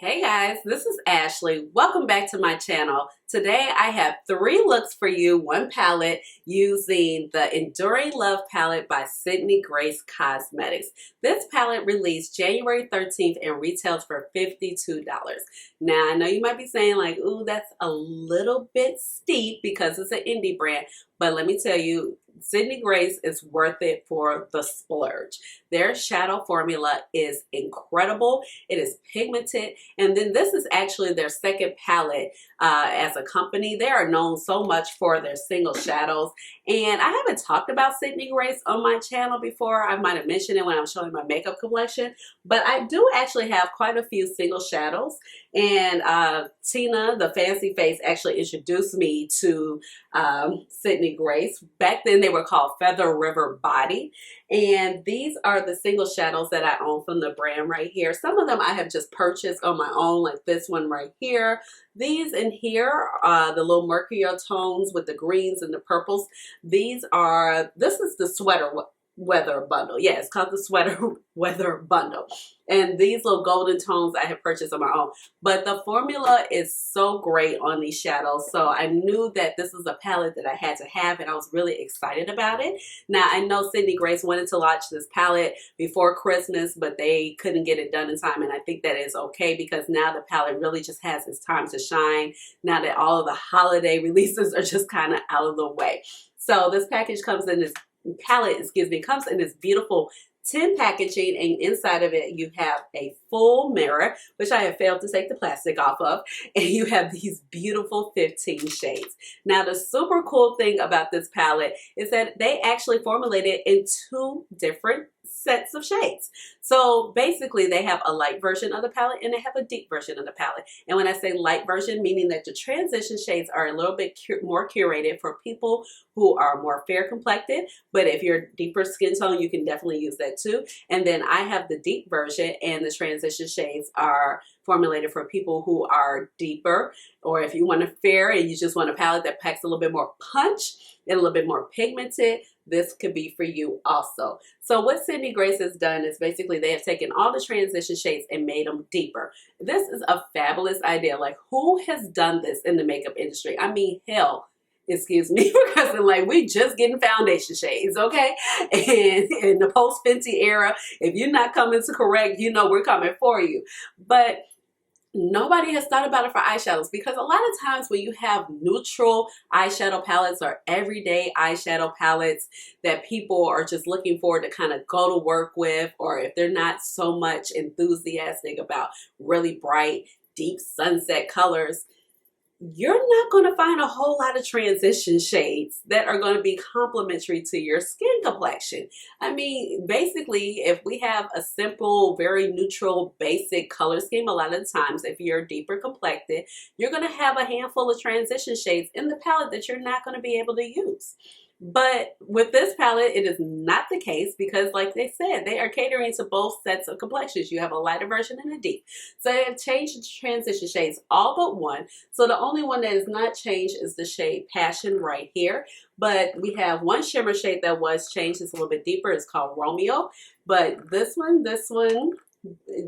Hey guys, this is Ashley. Welcome back to my channel. Today I have 3 looks for you, one palette using the Enduring Love palette by Sydney Grace Cosmetics. This palette released January 13th and retails for $52. Now I know you might be saying like, ooh, that's a little bit steep because it's an indie brand, but let me tell you, Sydney Grace is worth it for the splurge. Their shadow formula is incredible. It is pigmented. And then this is actually their second palette as a company. They are known so much for their single shadows. And I haven't talked about Sydney Grace on my channel before. I might have mentioned it when I was showing my makeup collection. But I do actually have quite a few single shadows. And Tina, the Fancy Face, actually introduced me to Sydney Grace. Back then they were called Feather River Body. And these are the single shadows that I own from the brand right here. Some of them I have just purchased on my own, like this one right here. These in here, the little mercurial tones with the greens and the purples. This is the sweater weather bundle. Yeah, it's called the sweater weather bundle. And these little golden tones I have purchased on my own. But the formula is so great on these shadows. So I knew that this is a palette that I had to have, and I was really excited about it. Now I know Sydney Grace wanted to launch this palette before Christmas, but they couldn't get it done in time. And I think that is okay because now the palette really just has its time to shine. Now that all of the holiday releases are just kind of out of the way. So this package comes in this comes in this beautiful tin packaging, and inside of it you have a full mirror, which I have failed to take the plastic off of, and you have these beautiful 15 shades. Now the super cool thing about this palette is that they actually formulated in 2 different sets of shades. So basically they have a light version of the palette and they have a deep version of the palette. And when I say light version, meaning that the transition shades are a little bit more curated for people who are more fair complected, but if you're deeper skin tone, you can definitely use that too. And then I have the deep version, and the transition shades are formulated for people who are deeper, or if you want a fair and you just want a palette that packs a little bit more punch and a little bit more pigmented, this could be for you also. So what Sydney Grace has done is basically they have taken all the transition shades and made them deeper. This is a fabulous idea. Like, who has done this in the makeup industry? I mean, hell, excuse me for cussing, like, we just getting foundation shades, okay? And in the post-Fenty era, if you're not coming to correct, you know we're coming for you. But nobody has thought about it for eyeshadows, because a lot of times when you have neutral eyeshadow palettes or everyday eyeshadow palettes that people are just looking forward to kind of go to work with, or if they're not so much enthusiastic about really bright, deep sunset colors, you're not going to find a whole lot of transition shades that are going to be complementary to your skin complexion. I mean, basically, if we have a simple, very neutral, basic color scheme, a lot of the times, if you're deeper complected, you're going to have a handful of transition shades in the palette that you're not going to be able to use. But with this palette, it is not the case, because like they said, they are catering to both sets of complexions. You have a lighter version and a deep. So they have changed the transition shades all but one. So the only one that is not changed is the shade Passion right here. But we have one shimmer shade that was changed. It's a little bit deeper. It's called Romeo. But this one,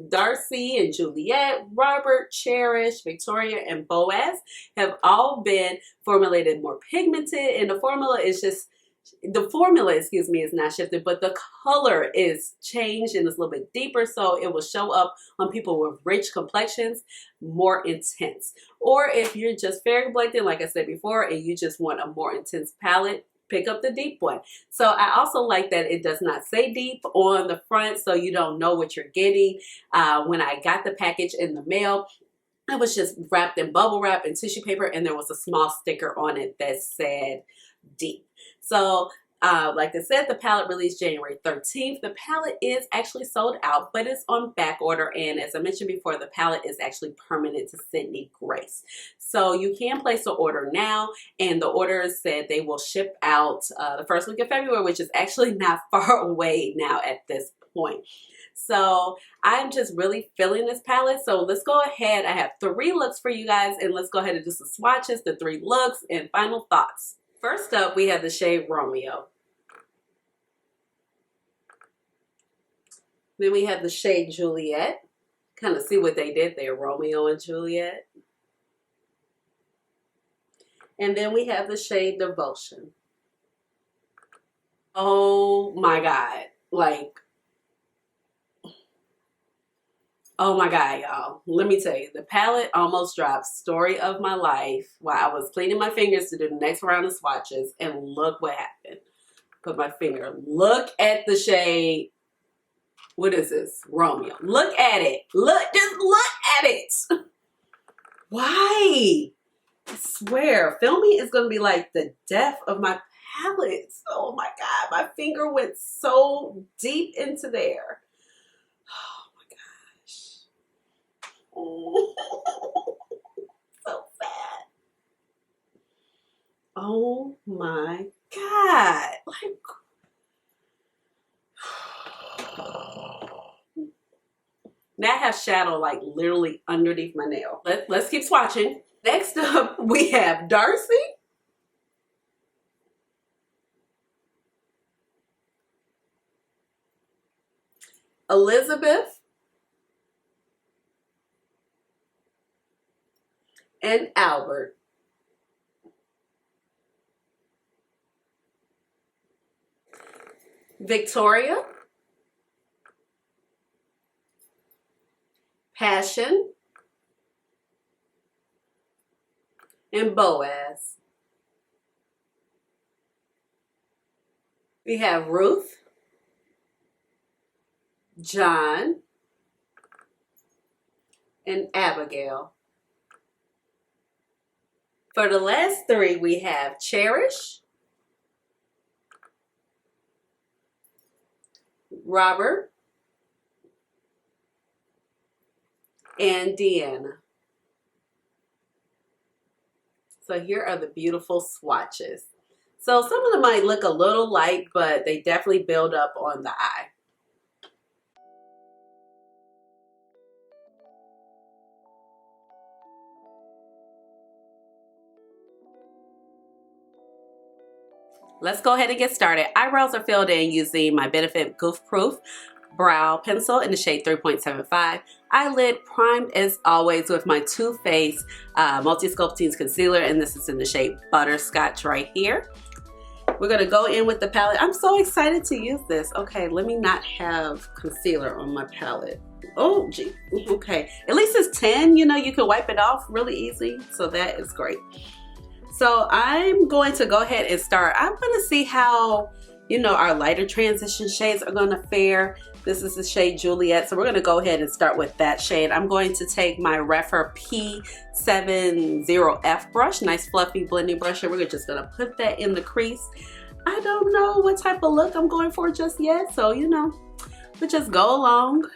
Darcy and Juliet, Robert, Cherish, Victoria, and Boaz have all been formulated more pigmented, and the formula, excuse me, is not shifted, but the color is changed and it's a little bit deeper, so it will show up on people with rich complexions more intense. Or if you're just fair complected, like I said before, and you just want a more intense palette, pick up the deep one. So I also like that it does not say deep on the front, so you don't know what you're getting. When I got the package in the mail, it was just wrapped in bubble wrap and tissue paper, and there was a small sticker on it that said deep. So like I said, the palette released January 13th. The palette is actually sold out, but it's on back order. And as I mentioned before, the palette is actually permanent to Sydney Grace. So you can place an order now, and the orders said they will ship out the first week of February, which is actually not far away now at this point. So I'm just really feeling this palette. So let's go ahead. I have 3 looks for you guys, and let's go ahead and do some swatches, the 3 looks, and final thoughts. First up, we have the shade Romeo. Then we have the shade Juliet. Kind of see what they did there, Romeo and Juliet. And then we have the shade Devotion. Oh my God. Like, oh my God, y'all. Let me tell you, the palette almost dropped. Story of my life while I was cleaning my fingers to do the next round of swatches. And look what happened. Put my finger. Look at the shade. What is this? Romeo. Look at it. Look, just look at it. Why? I swear, filming is going to be like the death of my palettes. Oh my God, my finger went so deep into there. Oh my gosh. Oh. So sad. Oh my God. Like, now I have shadow like literally underneath my nail. Let's keep swatching. Next up, we have Darcy. Elizabeth. And Albert. Victoria. Passion. And Boaz. We have Ruth, John, and Abigail. For the last three, we have Cherish, Robert, and Deanna. So here are the beautiful swatches. So some of them might look a little light, but they definitely build up on the eye. Let's go ahead and get started. Eyebrows are filled in using my Benefit Goof Proof brow pencil in the shade 3.75. Eyelid primed as always with my Too Faced Multi-Sculpting Concealer, and this is in the shade Butterscotch right here. We're gonna go in with the palette. I'm so excited to use this. Okay, let me not have concealer on my palette. Oh, gee, okay. At least it's 10, you know, you can wipe it off really easy, so that is great. So I'm going to go ahead and start. I'm gonna see how, you know, our lighter transition shades are gonna fare. This is the shade Juliet, so we're gonna go ahead and start with that shade. I'm going to take my Refer P70F brush, nice fluffy blending brush, and we're just gonna put that in the crease. I don't know what type of look I'm going for just yet, so you know, but just go along.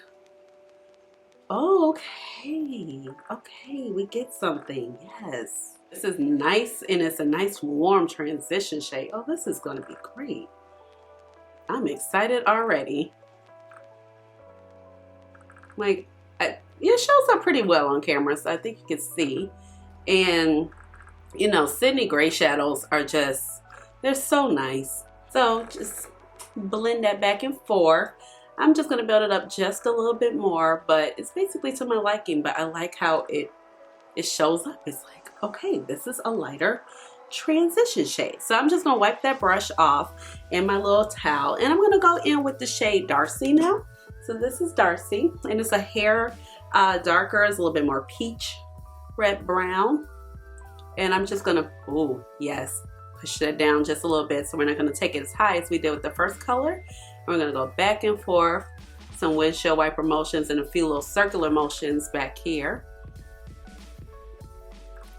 Oh, okay, okay, we get something, yes. This is nice, and it's a nice warm transition shade. Oh, this is gonna be great. I'm excited already. Like, it shows up pretty well on camera, so I think you can see. And, you know, Sydney Gray shadows are just, they're so nice. So just blend that back and forth. I'm just gonna build it up just a little bit more, but it's basically to my liking, but I like how it shows up. It's like, okay, this is a lighter transition shade. So I'm just gonna wipe that brush off in my little towel, and I'm gonna go in with the shade Darcy now. So this is Darcy, and it's a hair darker. It's a little bit more peach red brown, and I'm just gonna, oh yes, push that down just a little bit. So we're not gonna take it as high as we did with the first color. We're gonna go back and forth, some windshield wiper motions and a few little circular motions back here.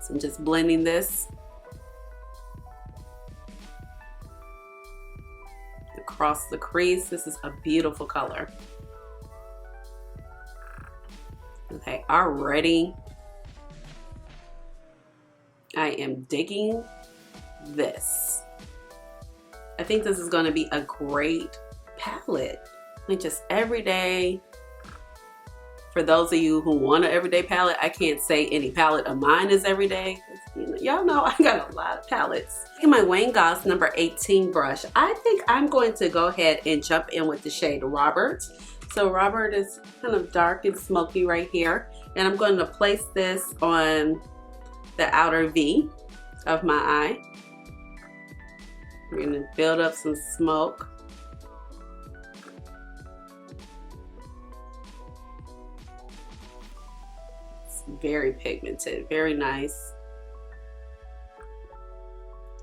So I'm just blending this across the crease. This is a beautiful color. Okay, already I am digging this. I think this is going to be a great palette. Like just everyday. For those of you who want an everyday palette, I can't say any palette of mine is everyday. You know, y'all know I got a lot of palettes. In my Wayne Goss number 18 brush, I think I'm going to go ahead and jump in with the shade Robert. So Robert is kind of dark and smoky right here. And I'm going to place this on the outer V of my eye. We're going to build up some smoke. It's very pigmented, very nice.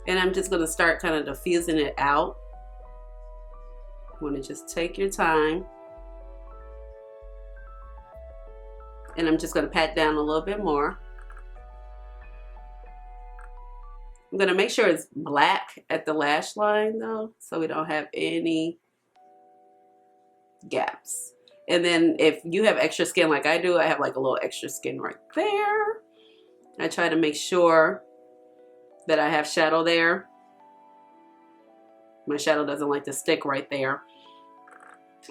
And I'm just going to start kind of diffusing it out. You want to just take your time. And I'm just going to pat down a little bit more. I'm going to make sure it's black at the lash line though, so we don't have any gaps. And then if you have extra skin like I do, I have like a little extra skin right there. I try to make sure that I have shadow there. My shadow doesn't like to stick right there,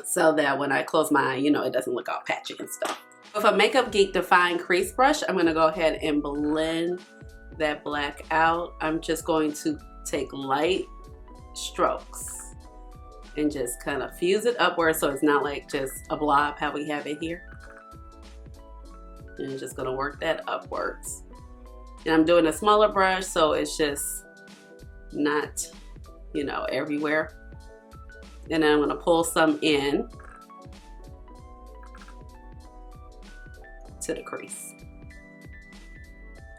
so that when I close my eye, you know, it doesn't look all patchy and stuff. With a Makeup Geek Define Crease Brush, I'm going to go ahead and blend that black out. I'm just going to take light strokes and just kind of fuse it upward so it's not like just a blob how we have it here. And I'm just going to work that upwards. And I'm doing a smaller brush so it's just not, you know, everywhere. And then I'm going to pull some in to the crease.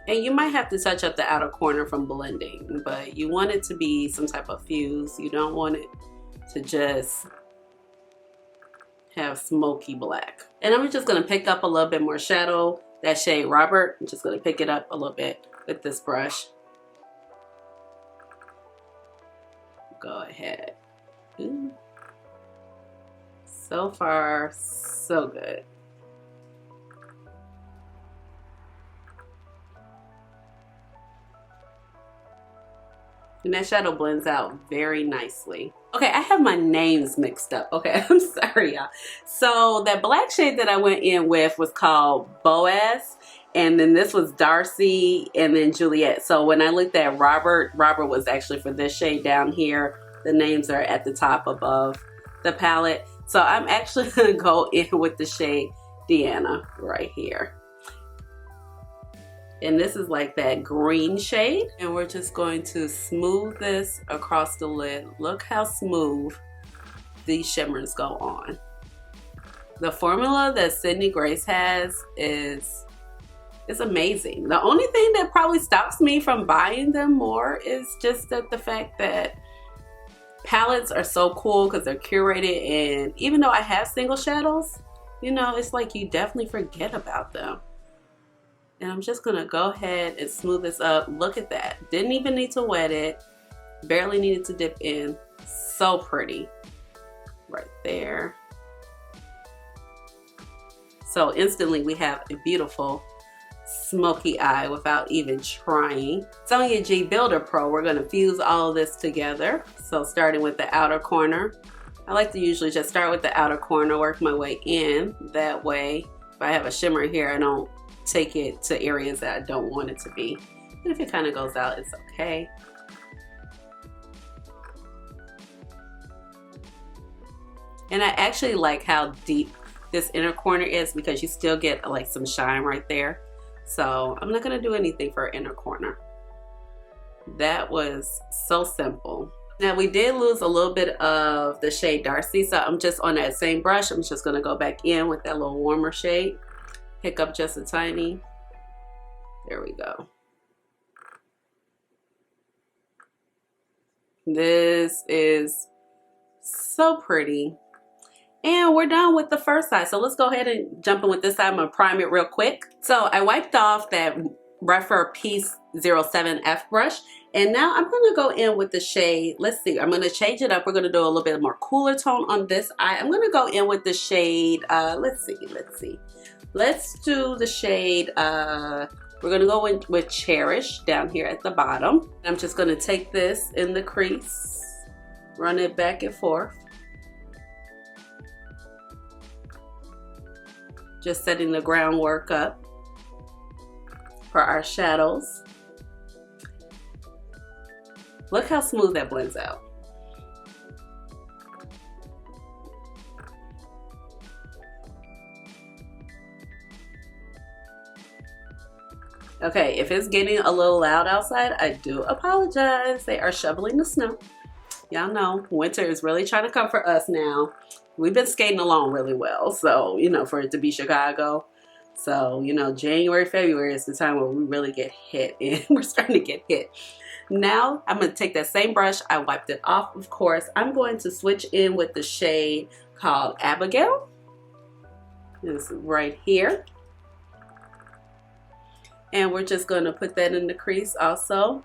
And you might have to touch up the outer corner from blending, but you want it to be some type of fuse. You don't want it to just have smoky black. And I'm just going to pick up a little bit more shadow, that shade Robert. I'm just going to pick it up a little bit with this brush. Go ahead. Ooh. So far, so good. And that shadow blends out very nicely. Okay, I have my names mixed up. Okay, I'm sorry, y'all. So that black shade that I went in with was called Boaz. And then this was Darcy and then Juliet. So when I looked at Robert, Robert was actually for this shade down here. The names are at the top above the palette. So I'm actually gonna go in with the shade Deanna right here. And this is like that green shade. And we're just going to smooth this across the lid. Look how smooth these shimmers go on. The formula that Sydney Grace has is amazing. The only thing that probably stops me from buying them more is just that the fact that palettes are so cool because they're curated, and even though I have single shadows, you know, it's like you definitely forget about them. And I'm just gonna go ahead and smooth this up. Look at that. Didn't even need to wet it. Barely needed to dip in. So pretty. Right there. So instantly we have a beautiful smoky eye without even trying. Sonia G Builder Pro, we're gonna fuse all of this together. So starting with the outer corner. I like to usually just start with the outer corner, work my way in. That way, if I have a shimmer here, I don't take it to areas that I don't want it to be. But if it kind of goes out, it's okay. And I actually like how deep this inner corner is because you still get like some shine right there. So I'm not gonna do anything for inner corner. That was so simple. Now we did lose a little bit of the shade Darcy, so I'm just on that same brush. I'm just gonna go back in with that little warmer shade. Pick up just a tiny. There we go. This is so pretty. And we're done with the first side. So let's go ahead and jump in with this side. I'm gonna prime it real quick. So I wiped off that Refer Piece 07F brush. And now I'm gonna go in with the shade, let's see, I'm gonna change it up. We're gonna do a little bit more cooler tone on this eye. I'm gonna go in with the shade, let's see. Let's do the shade, we're gonna go in with Cherish down here at the bottom. I'm just gonna take this in the crease, run it back and forth. Just setting the groundwork up for our shadows. Look how smooth that blends out. Okay, if it's getting a little loud outside, I do apologize. They are shoveling the snow. Y'all know winter is really trying to come for us now. We've been skating along really well, so, you know, for it to be Chicago. So, you know, January, February is the time where we really get hit, and we're starting to get hit. Now, I'm going to take that same brush. I wiped it off, of course. I'm going to switch in with the shade called Abigail. It's right here. And we're just going to put that in the crease also.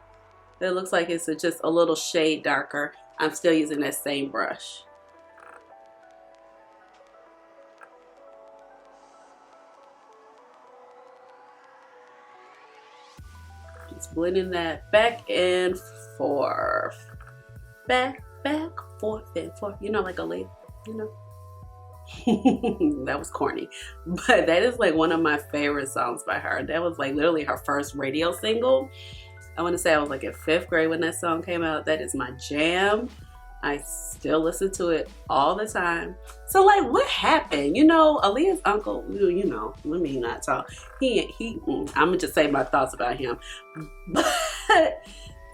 It looks like it's just a little shade darker. I'm still using that same brush. Just blending that back and forth. Back, forth, and forth. You know, like Aaliyah, you know. That was corny, but that is like one of my favorite songs by her. That was like literally her first radio single. I want to say I was like in 5th grade when that song came out. That is my jam. I still listen to it all the time. So like, what happened? You know, Aaliyah's uncle, you know, let me not talk. I'm gonna just say my thoughts about him. But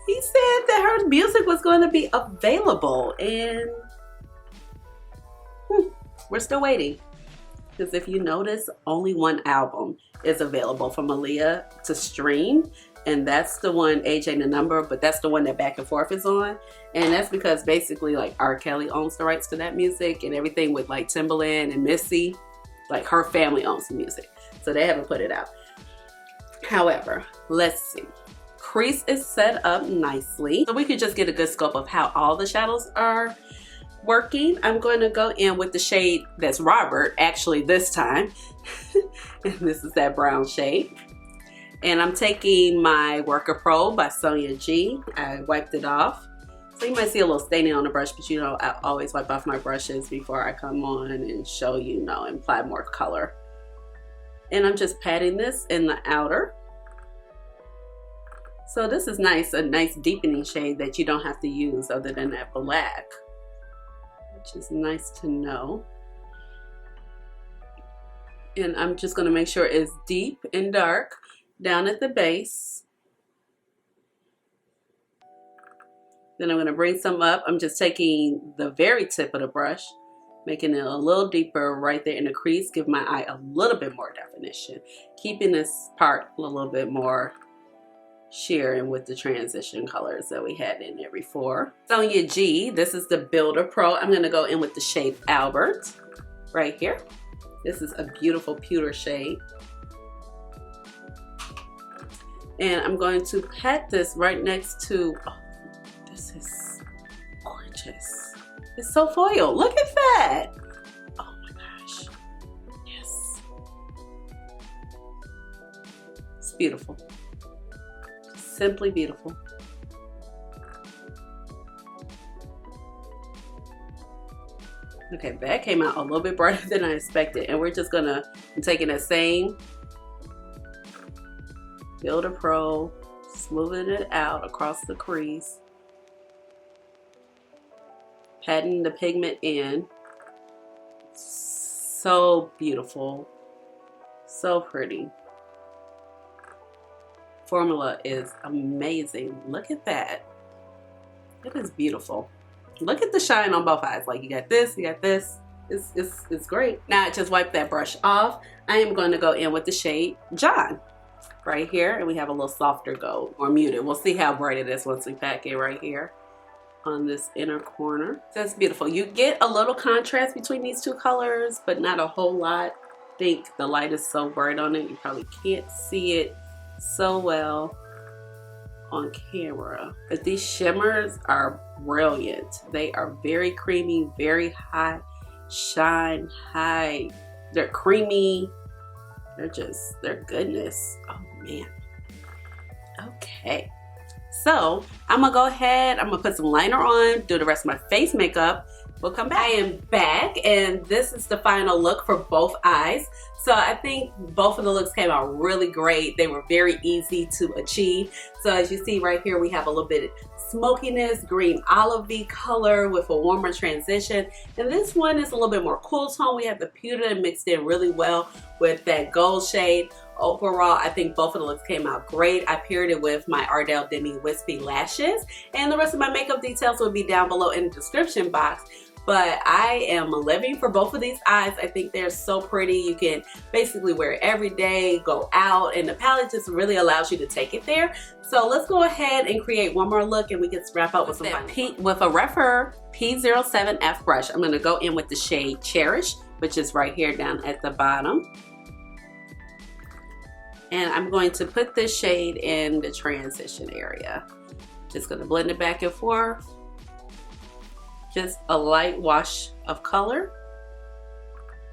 he said that her music was going to be available, and we're still waiting. Because if you notice, only one album is available from Aaliyah to stream. And that's the one, Age Ain't a Number, but that's the one that Back and Forth is on. And that's because basically like R. Kelly owns the rights to that music, and everything with like Timbaland and Missy, like her family owns the music. So they haven't put it out. However, let's see. Crease is set up nicely. So we could just get a good scope of how all the shadows are working. I'm going to go in with the shade that's Robert, actually this time. And this is that brown shade. And I'm taking my Worker Pro by Sonia G. I wiped it off. So you might see a little staining on the brush, but you know, I always wipe off my brushes before I come on and show you, know, and apply more color. And I'm just patting this in the outer. So this is nice, a nice deepening shade that you don't have to use other than that black, which is nice to know. And I'm just going to make sure it's deep and dark down at the base. Then I'm going to bring some up. I'm just taking the very tip of the brush, making it a little deeper right there in the crease, give my eye a little bit more definition, keeping this part a little bit more sheer and with the transition colors that we had in there before. Sonia G, this is the Builder Pro. I'm going to go in with the shade Albert right here. This is a beautiful pewter shade. And I'm going to pat this right next to, oh, this is gorgeous. It's so foil. Look at that. Oh my gosh. Yes. It's beautiful. Simply beautiful. Okay, that came out a little bit brighter than I expected. And we're just gonna, I'm taking that same Builder Pro, smoothing it out across the crease, patting the pigment in. So beautiful, so pretty. Formula is amazing. Look at that. It is beautiful. Look at the shine on both eyes. Like you got this, you got this. It's great. Now I just wiped that brush off. I am going to go in with the shade John right here, and we have a little softer gold, or muted. We'll see how bright it is once we pack it right here on this inner corner. That's beautiful. You get a little contrast between these two colors, but not a whole lot. I think the light is so bright on it, you probably can't see it so well on camera. But these shimmers are brilliant. They are very creamy, very high shine, high. They're creamy. They're goodness. Oh man. Okay. So I'm gonna go ahead, I'm gonna put some liner on, do the rest of my face makeup. We'll come back. I am back, and this is the final look for both eyes. So I think both of the looks came out really great. They were very easy to achieve. So as you see right here, we have a little bit of smokiness, green olivey color with a warmer transition. And this one is a little bit more cool tone. We have the pewter mixed in really well with that gold shade. overall, I think both of the looks came out great. I paired it with my Ardell Demi Wispy lashes, and the rest of my makeup details will be down below in the description box. But I am living for both of these eyes. I think they're so pretty. You can basically wear it every day, go out, and the palette just really allows you to take it there. So let's go ahead and create one more look, and we can wrap up with some fun. With a Rephr P07F brush, I'm gonna go in with the shade Cherish, which is right here down at the bottom. And I'm going to put this shade in the transition area. Just gonna blend it back and forth. Just a light wash of color,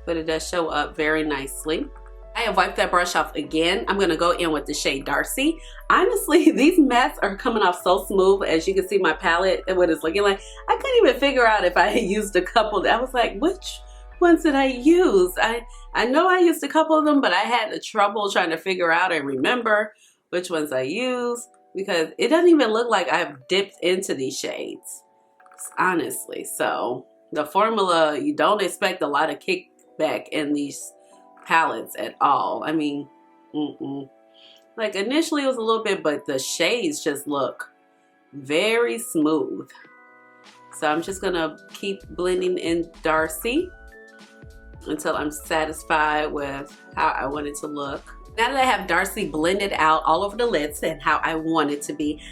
but it does show up very nicely. I have wiped that brush off again. I'm gonna go in with the shade Darcy. Honestly, these mattes are coming off so smooth. As you can see my palette and what it's looking like. I couldn't even figure out if I had used a couple. I was like, which ones did I use? I know I used a couple of them, but I had the trouble trying to figure out and remember which ones I used, because it doesn't even look like I've dipped into these shades, honestly. So the formula, you don't expect a lot of kickback in these palettes at all. I mean, like initially it was a little bit, but the shades just look very smooth. So I'm just gonna keep blending in Darcy until I'm satisfied with how I want it to look. Now that I have Darcy blended out all over the lids and how I want it to be,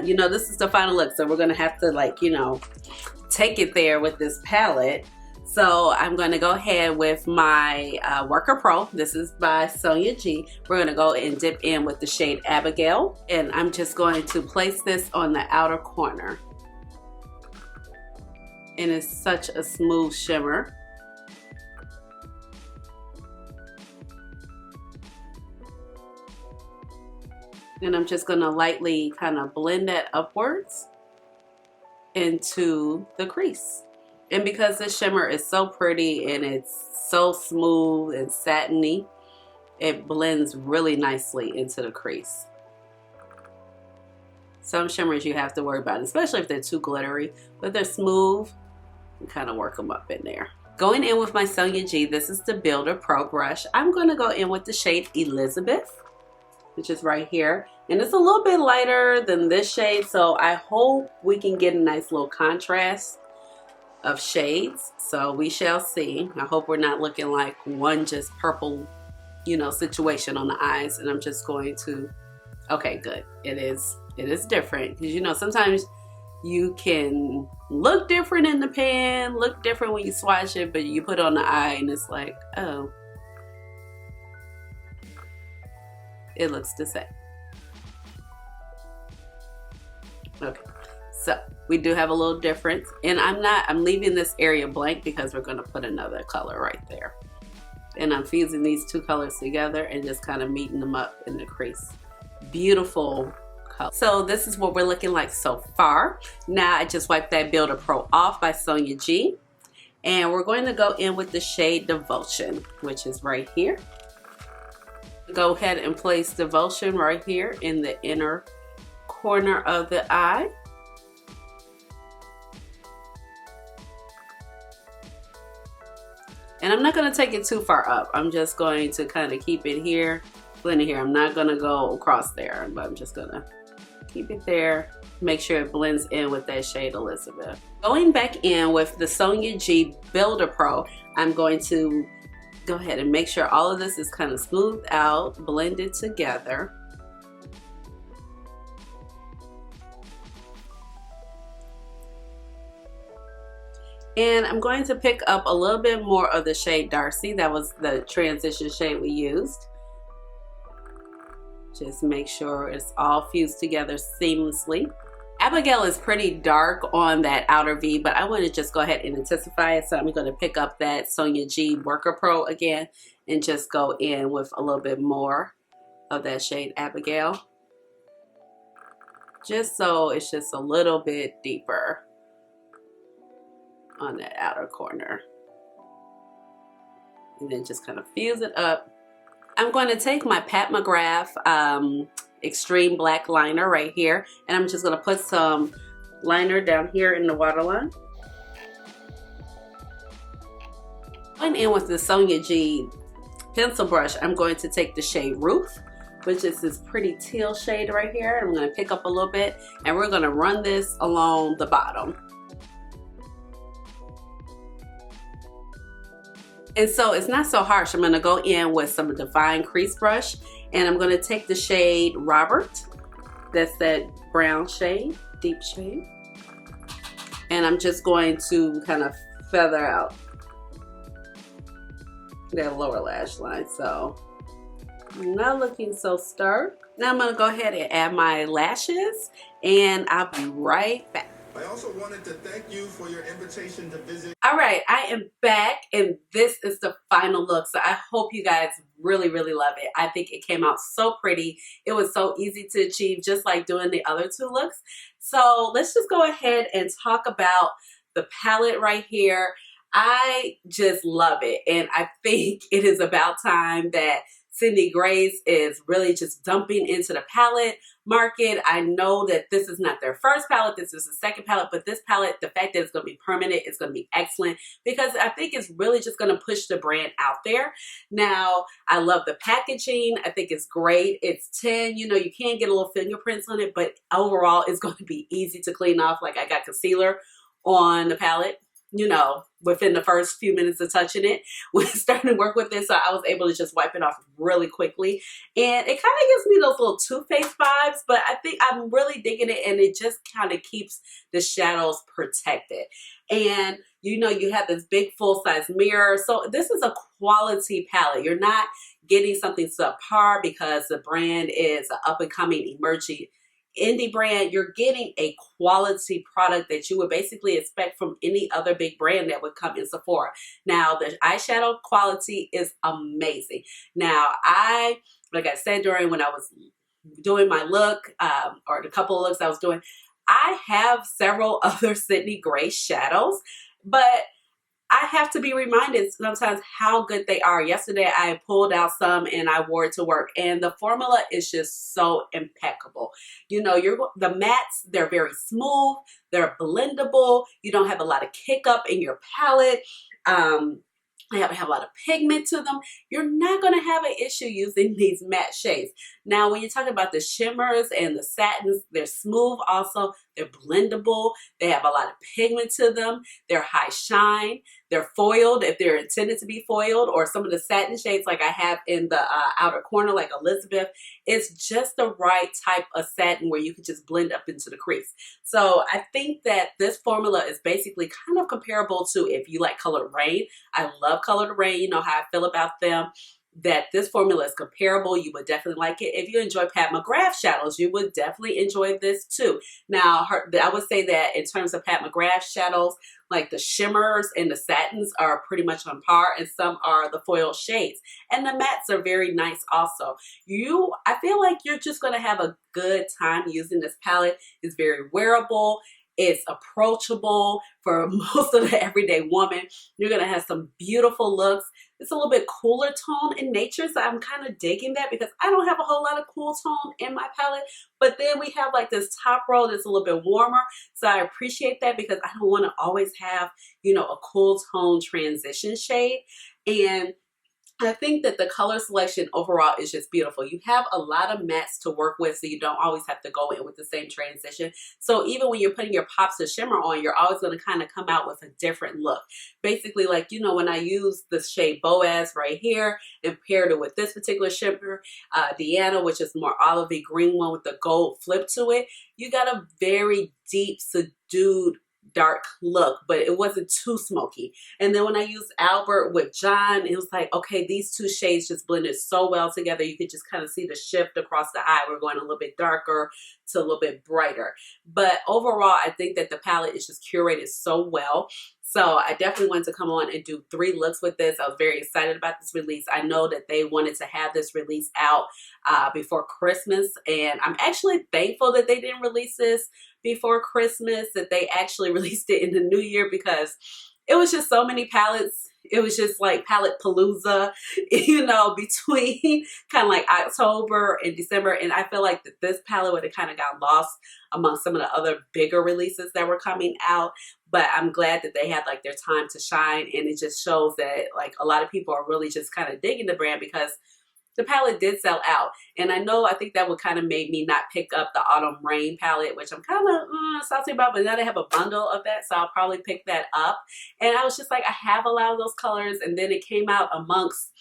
you know, this is the final look, so we're gonna have to, like, you know, take it there with this palette. So I'm gonna go ahead with my Worker Pro. This is by Sonia G. We're gonna go and dip in with the shade Abigail, and I'm just going to place this on the outer corner. And it's such a smooth shimmer. And I'm just gonna lightly kind of blend that upwards into the crease. And because this shimmer is so pretty and it's so smooth and satiny, it blends really nicely into the crease. Some shimmers you have to worry about, especially if they're too glittery, but they're smooth, you kind of work them up in there. Going in with my Sonia G, this is the Builder Pro brush. I'm gonna go in with the shade Elizabeth, which is right here. And it's a little bit lighter than this shade, so I hope we can get a nice little contrast of shades. So we shall see. I hope we're not looking like one just purple, you know, situation on the eyes. And I'm just going to, okay, good. It is different, because, you know, sometimes you can look different in the pan, look different when you swatch it, but you put on the eye and it's like, oh, it looks the same. Okay, so we do have a little difference, and I'm leaving this area blank because we're gonna put another color right there. And I'm fusing these two colors together and just kind of meeting them up in the crease. Beautiful color. So this is what we're looking like so far. Now I just wiped that Builder Pro off by Sonia G. And we're going to go in with the shade Devotion, which is right here. Go ahead and place Devotion right here in the inner corner of the eye. And I'm not going to take it too far up. I'm just going to kind of keep it here, blend it here. I'm not going to go across there, but I'm just going to keep it there. Make sure it blends in with that shade Elizabeth. Going back in with the Sonia G Builder Pro, I'm going to go ahead and make sure all of this is kind of smoothed out, blended together. And I'm going to pick up a little bit more of the shade Darcy. That was the transition shade we used. Just make sure it's all fused together seamlessly. Abigail is pretty dark on that outer V, but I want to just go ahead and intensify it. So I'm going to pick up that Sonia G Worker Pro again and just go in with a little bit more of that shade Abigail. Just so it's just a little bit deeper on that outer corner. And then just kind of fuse it up. I'm going to take my Pat McGrath Extreme Black Liner right here, and I'm just going to put some liner down here in the waterline. Going in with the Sonia G pencil brush, I'm going to take the shade Ruth, which is this pretty teal shade right here. I'm going to pick up a little bit, and we're going to run this along the bottom. And so it's not so harsh. I'm going to go in with some Divine Crease Brush, and I'm going to take the shade Robert. That's that brown shade, deep shade. And I'm just going to kind of feather out that lower lash line. So not looking so stark. Now I'm going to go ahead and add my lashes, and I'll be right back. I also wanted to thank you for your invitation to visit. All right, I am back, and this is the final look. So I hope you guys really, really love it. I think it came out so pretty. It was so easy to achieve, just like doing the other two looks. So let's just go ahead and talk about the palette right here. I just love it, and I think it is about time that Sydney Grace is really just dumping into the palette market. I know that this is not their first palette, this is the second palette, but this palette, the fact that it's going to be permanent, it's going to be excellent, because I think it's really just going to push the brand out there. Now, I love the packaging. I think it's great. It's 10, you know, you can get a little fingerprints on it, but overall it's going to be easy to clean off. Like, I got concealer on the palette, you know, within the first few minutes of touching it when starting to work with this. So I was able to just wipe it off really quickly. And it kind of gives me those little Too Faced vibes, but I think I'm really digging it, and it just kind of keeps the shadows protected. And you know, you have this big full-size mirror. So this is a quality palette. You're not getting something subpar because the brand is an up-and-coming emerging indie brand. You're getting a quality product that you would basically expect from any other big brand that would come in Sephora. Now, the eyeshadow quality is amazing. Now, like I said, when I was doing my look, or the couple of looks I was doing, I have several other Sydney Grace shadows, but I have to be reminded sometimes how good they are. Yesterday, I pulled out some and I wore it to work, and the formula is just so impeccable. You know, the mattes, they're very smooth, they're blendable, you don't have a lot of kick up in your palette. They have a lot of pigment to them. You're not going to have an issue using these matte shades. Now, when you're talking about the shimmers and the satins, they're smooth also. They're blendable. They have a lot of pigment to them. They're high shine. They're foiled if they're intended to be foiled, or some of the satin shades like I have in the outer corner, like Elizabeth. It's just the right type of satin where you can just blend up into the crease. So I think that this formula is basically kind of comparable to if you like Colored Rain. I love Colored Rain. You know how I feel about them. That this formula is comparable. You would definitely like it. If you enjoy Pat McGrath shadows, you would definitely enjoy this too. Now, I would say that in terms of Pat McGrath shadows, like the shimmers and the satins are pretty much on par, and some are the foil shades. And the mattes are very nice also. I feel like you're just going to have a good time using this palette. It's very wearable. It's approachable for most of the everyday woman. You're going to have some beautiful looks. It's a little bit cooler tone in nature, so I'm kind of digging that because I don't have a whole lot of cool tone in my palette. But then we have like this top row that's a little bit warmer, so I appreciate that because I don't want to always have, you know, a cool tone transition shade. And I think that the color selection overall is just beautiful. You have a lot of mattes to work with, so you don't always have to go in with the same transition. So even when you're putting your pops of shimmer on, you're always going to kind of come out with a different look. Basically, like, you know, when I use the shade Boaz right here and paired it with this particular shimmer, Deanna, which is more olivey green one with the gold flip to it, you got a very deep, subdued dark look, but it wasn't too smoky. And then when I used Albert with John, it was like, okay, these two shades just blended so well together. You could just kind of see the shift across the eye. We're going a little bit darker to a little bit brighter. But overall, I think that the palette is just curated so well. So I definitely wanted to come on and do 3 looks with this. I was very excited about this release. I know that they wanted to have this release out before Christmas, and I'm actually thankful that they didn't release this before Christmas, that they actually released it in the new year, because it was just so many palettes it was just like palette palooza, you know, between kind of like October and December. And I feel like that this palette would have kind of got lost among some of the other bigger releases that were coming out. But I'm glad that they had like their time to shine. And it just shows that like a lot of people are really just kind of digging the brand, because the palette did sell out. And I think that would kind of make me not pick up the Autumn Rain palette, which I'm kind of salty about, but now they have a bundle of that, so I'll probably pick that up. And I was just like, I have a lot of those colors, and then it came out amongst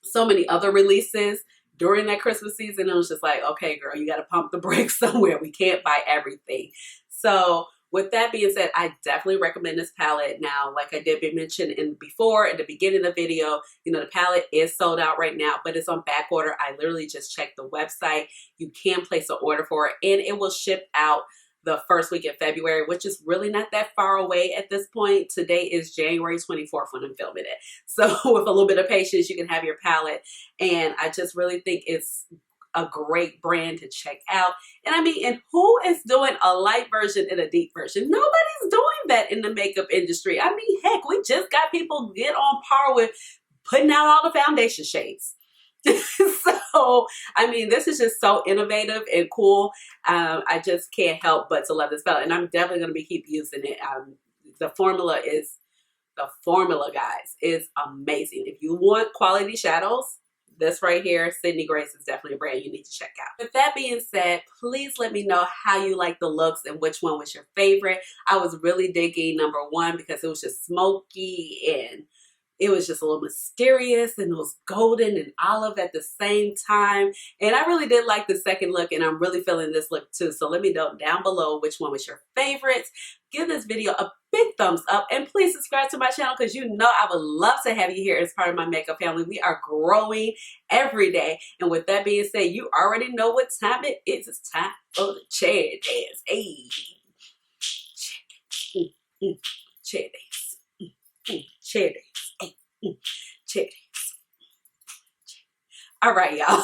so many other releases during that Christmas season. It was just like, okay, girl, you got to pump the brakes somewhere. We can't buy everything. So with that being said, I definitely recommend this palette. Now, like I did mention before in the beginning of the video, you know, the palette is sold out right now, but it's on back order. I literally just checked the website. You can place an order for it, and it will ship out the first week of February, which is really not that far away at this point. Today is January 24th when I'm filming it. So with a little bit of patience, you can have your palette. And I just really think it's a great brand to check out. And I mean, and who is doing a light version and a deep version? Nobody's doing that in the makeup industry. I mean, heck, we just got people get on par with putting out all the foundation shades. So, I mean, this is just so innovative and cool. I just can't help but to love this palette, and I'm definitely going to be keep using it. The formula, guys, is amazing. If you want quality shadows, this right here, Sydney Grace, is definitely a brand you need to check out. With that being said, please let me know how you like the looks and which one was your favorite. I was really digging number one because it was just smoky and it was just a little mysterious, and it was golden and olive at the same time. And I really did like the second look, and I'm really feeling this look too. So let me know down below which one was your favorite. Give this video a big thumbs up, and please subscribe to my channel, because you know I would love to have you here as part of my makeup family. We are growing every day. And with that being said, you already know what time it is. It's time for the chair dance. Hey, chair dance. Chair dance. Chair dance. All right, y'all.